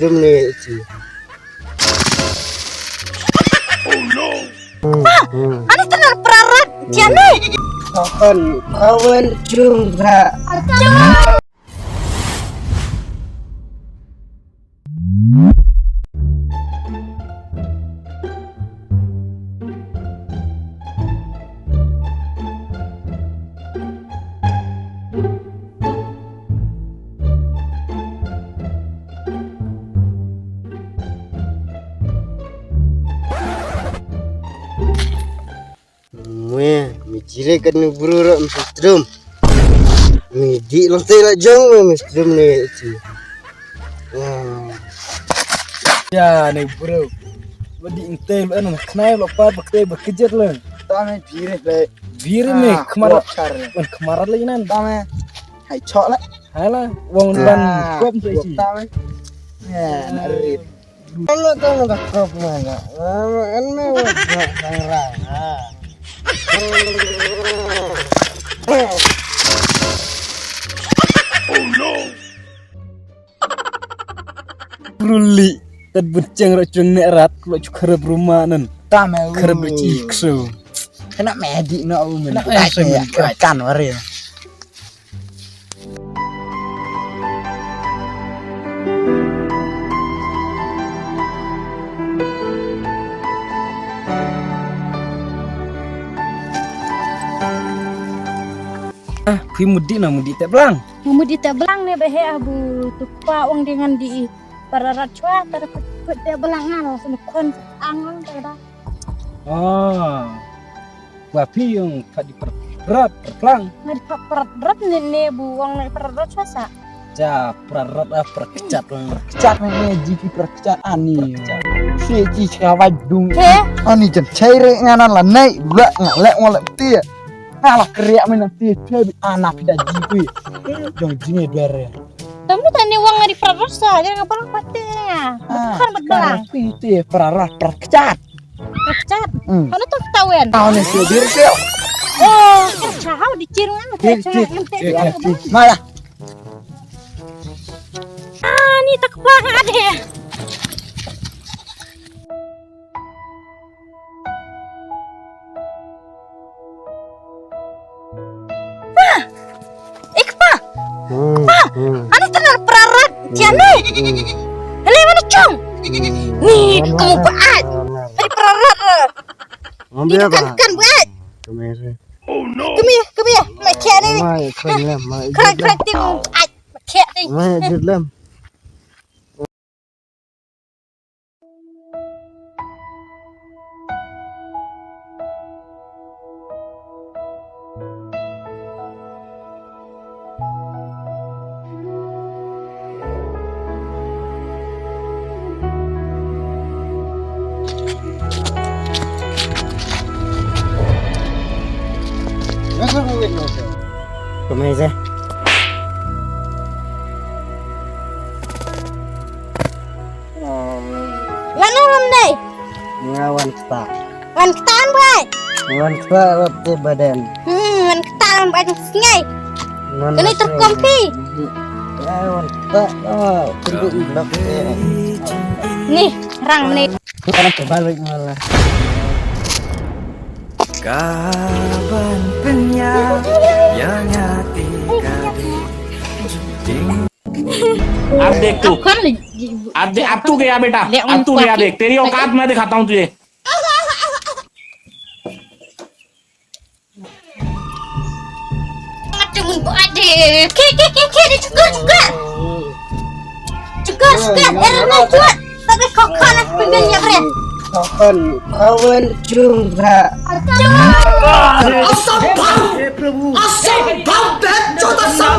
mushroom nih sih. Oh no. Ano tenar perarat jane. Kawan juga. Mijire kan buru mushroom. Di lantai lah jong mushroom nih sih. Ya nih bro, wadi intel anu kenai lupa bekerja lah. Tame Biri nih kemarin lagi nan. tame hai chok lah. Halah, wong ban kop sih. Tame. Ya, narit. Kalau tahu nggak kop mana? Kan mau ngerang. Oh no. Bruli, tad benceng racun nerat kalau kerap rumah nan. Tame Kerap ciksu. kena medik no umen. Kena Kan wari. Kui mudi tak belang. Mudi tak belang ne behe abu tupa wong dengan di perarat cua tar kut tak belang ngal sun kon angang tada. Oh, wapi yang tadi berat perpelang. Ngadi perat ne bu wong ne perarat cua sa. Ja perat perkecat lang. Cat nih jiki perkecat ani. Si jiki kawat dung. He, Ani jen cair nganan lah naik gula ngalek ngolek tia. Ngalah keriak mana tia anak dah jiki. Jong jini dere. tapi tani wong ngadi perarat sa jangan belang patenya. Bukan belang. Tia perarat perkecat. Kecat. Ono tuh ketahuan. Tahu nih si diri sih. Oh, cahau dicirungan ke Malah. Ah, ni tak kepala ada. Ikpa, ano tenar perarat jane. Hele mana cong? Nih, kamu baat. Tadi perarat. Ditekan baat. Oh no. Kami ya, macam ni. Kerak ting baat. Macam ni. Kemana sih? Mana mam dai? Ngawan kita. Wan ketan baat. Ngawan kita waktu badan. Wan ketan baat sengai. Ngawan Kini terkompi. Ngawan kita. Oh, tunggu blok. Nih, rang menit. Karena terbalik malah. Kaban penyang yang hati kadi अब देख तू Kan अब तू गया बेटा अब तू गया देख तेरी औकात मैं दिखाता हूँ तुझे Macam ada. Ke dia juga. Juga. Erna cuat. Tapi kau kanak pengennya bre. Kawan juga. असंभव असंभव